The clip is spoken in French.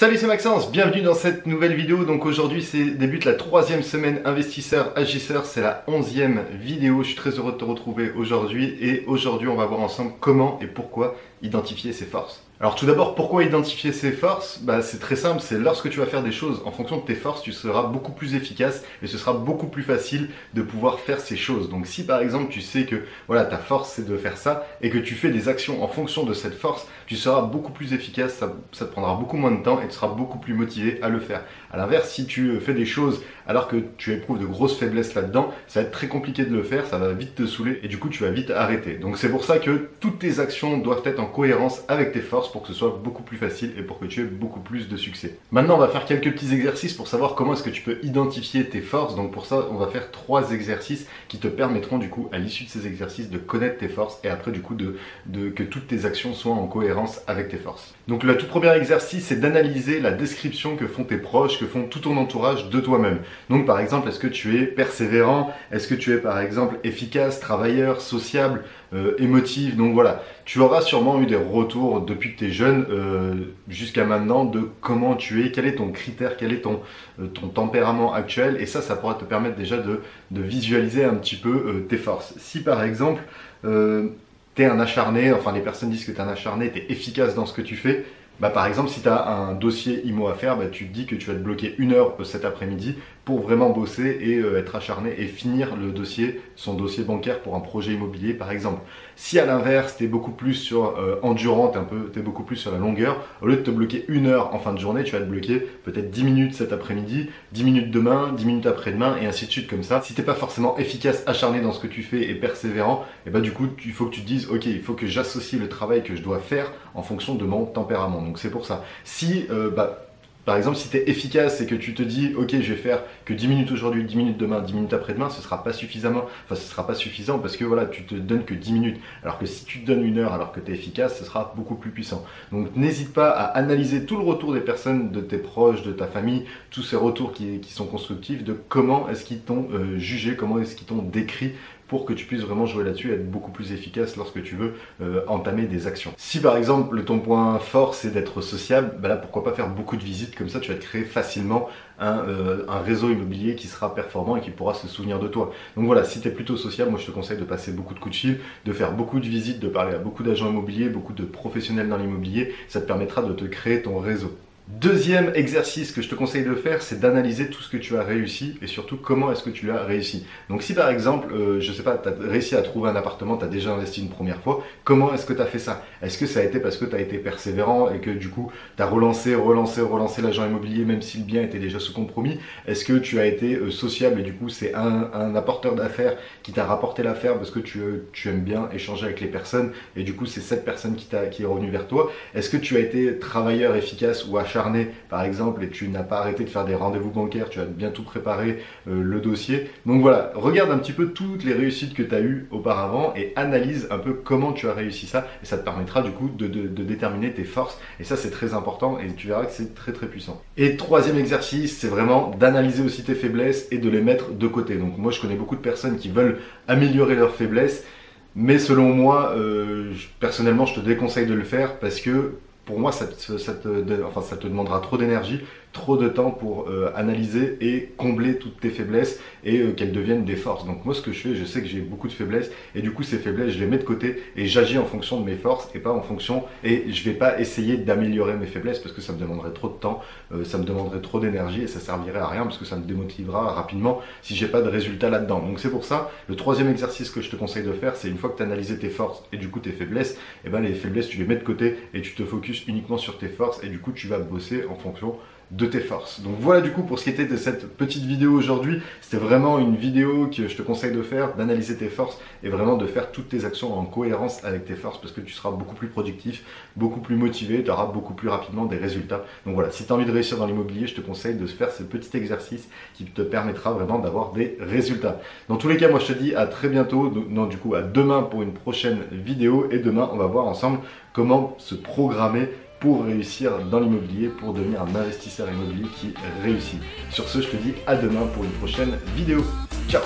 Salut, c'est Maxence, bienvenue dans cette nouvelle vidéo. Donc aujourd'hui débute la 3e semaine investisseur agisseur, c'est la 11e vidéo. Je suis très heureux de te retrouver aujourd'hui et aujourd'hui on va voir ensemble comment et pourquoi identifier ses forces. Alors tout d'abord, pourquoi identifier ses forces? C'est très simple, c'est lorsque tu vas faire des choses en fonction de tes forces, tu seras beaucoup plus efficace et ce sera beaucoup plus facile de pouvoir faire ces choses. Donc si par exemple tu sais que voilà, ta force c'est de faire ça et que tu fais des actions en fonction de cette force, tu seras beaucoup plus efficace, ça te prendra beaucoup moins de temps et tu seras beaucoup plus motivé à le faire. A l'inverse, si tu fais des choses alors que tu éprouves de grosses faiblesses là-dedans, ça va être très compliqué de le faire, ça va vite te saouler et du coup tu vas vite arrêter. Donc c'est pour ça que toutes tes actions doivent être en cohérence avec tes forces pour que ce soit beaucoup plus facile et pour que tu aies beaucoup plus de succès. Maintenant on va faire quelques petits exercices pour savoir comment est-ce que tu peux identifier tes forces. Donc pour ça on va faire 3 exercices qui te permettront du coup à l'issue de ces exercices de connaître tes forces et après du coup que toutes tes actions soient en cohérence avec tes forces. Donc le tout premier exercice c'est d'analyser la description que font tes proches, que font tout ton entourage de toi-même. Donc par exemple, est-ce que tu es persévérant? Est-ce que tu es par exemple efficace, travailleur, sociable, émotif? Donc voilà, tu auras sûrement eu des retours depuis que tu es jeune jusqu'à maintenant de comment tu es, quel est ton critère, quel est ton tempérament actuel, et ça pourra te permettre déjà de visualiser un petit peu tes forces. Si par exemple tu es un acharné, enfin les personnes disent que tu es un acharné, tu es efficace dans ce que tu fais, par exemple, si tu as un dossier IMO à faire, tu te dis que tu vas te bloquer 1 heure cet après-midi pour vraiment bosser et être acharné et finir son dossier bancaire pour un projet immobilier par exemple. Si à l'inverse, tu es beaucoup plus sur endurant, tu es beaucoup plus sur la longueur, au lieu de te bloquer 1 heure en fin de journée, tu vas te bloquer peut-être 10 minutes cet après-midi, 10 minutes demain, 10 minutes après-demain et ainsi de suite comme ça. Si tu n'es pas forcément efficace, acharné dans ce que tu fais et persévérant, et du coup, il faut que tu te dises, ok, il faut que j'associe le travail que je dois faire en fonction de mon tempérament. Donc c'est pour ça. Si par exemple, si tu es efficace et que tu te dis, ok, je vais faire que 10 minutes aujourd'hui, 10 minutes demain, 10 minutes après-demain, ce sera pas suffisant parce que voilà, tu te donnes que 10 minutes. Alors que si tu te donnes 1 heure alors que tu es efficace, ce sera beaucoup plus puissant. Donc n'hésite pas à analyser tout le retour des personnes, de tes proches, de ta famille, tous ces retours qui sont constructifs, de comment est-ce qu'ils t'ont jugé, comment est-ce qu'ils t'ont décrit, pour que tu puisses vraiment jouer là-dessus et être beaucoup plus efficace lorsque tu veux entamer des actions. Si par exemple ton point fort c'est d'être sociable, là pourquoi pas faire beaucoup de visites, comme ça tu vas te créer facilement un réseau immobilier qui sera performant et qui pourra se souvenir de toi. Donc voilà, si tu es plutôt sociable, moi je te conseille de passer beaucoup de coups de fil, de faire beaucoup de visites, de parler à beaucoup d'agents immobiliers, beaucoup de professionnels dans l'immobilier, ça te permettra de te créer ton réseau. Deuxième exercice que je te conseille de faire, c'est d'analyser tout ce que tu as réussi et surtout comment est-ce que tu l'as réussi. Donc si par exemple, je sais pas, tu as réussi à trouver un appartement, tu as déjà investi une première fois, comment est-ce que tu as fait ça? Est-ce que ça a été parce que tu as été persévérant et que du coup tu as relancé l'agent immobilier même si le bien était déjà sous compromis? Est-ce que tu as été sociable et du coup c'est un apporteur d'affaires qui t'a rapporté l'affaire parce que tu aimes bien échanger avec les personnes et du coup c'est cette personne qui est revenue vers toi? Est-ce que tu as été travailleur efficace ou acharné par exemple et tu n'as pas arrêté de faire des rendez-vous bancaires, tu as bien tout préparé le dossier? Donc voilà, regarde un petit peu toutes les réussites que tu as eues auparavant et analyse un peu comment tu as réussi ça et ça te permettra du coup de déterminer tes forces et ça c'est très important et tu verras que c'est très très puissant. Et troisième exercice, c'est vraiment d'analyser aussi tes faiblesses et de les mettre de côté. Donc moi je connais beaucoup de personnes qui veulent améliorer leurs faiblesses, mais selon moi, personnellement je te déconseille de le faire parce que pour moi, ça te demandera trop d'énergie, trop de temps pour analyser et combler toutes tes faiblesses et qu'elles deviennent des forces. Donc moi, ce que je fais, je sais que j'ai beaucoup de faiblesses et du coup, ces faiblesses, je les mets de côté et j'agis en fonction de mes forces et pas en fonction... Et je vais pas essayer d'améliorer mes faiblesses parce que ça me demanderait trop de temps, ça me demanderait trop d'énergie et ça servirait à rien parce que ça me démotivera rapidement si j'ai pas de résultat là-dedans. Donc c'est pour ça, le troisième exercice que je te conseille de faire, c'est une fois que tu as analysé tes forces et du coup tes faiblesses, les faiblesses, tu les mets de côté et tu te focuses uniquement sur tes forces et du coup tu vas bosser en fonction de tes forces. Donc voilà du coup pour ce qui était de cette petite vidéo aujourd'hui. C'était vraiment une vidéo que je te conseille de faire, d'analyser tes forces et vraiment de faire toutes tes actions en cohérence avec tes forces parce que tu seras beaucoup plus productif, beaucoup plus motivé, tu auras beaucoup plus rapidement des résultats. Donc voilà, si tu as envie de réussir dans l'immobilier, je te conseille de faire ce petit exercice qui te permettra vraiment d'avoir des résultats. Dans tous les cas, moi je te dis à très bientôt, du coup à demain pour une prochaine vidéo et demain on va voir ensemble comment se programmer pour réussir dans l'immobilier, pour devenir un investisseur immobilier qui réussit. Sur ce, je te dis à demain pour une prochaine vidéo. Ciao!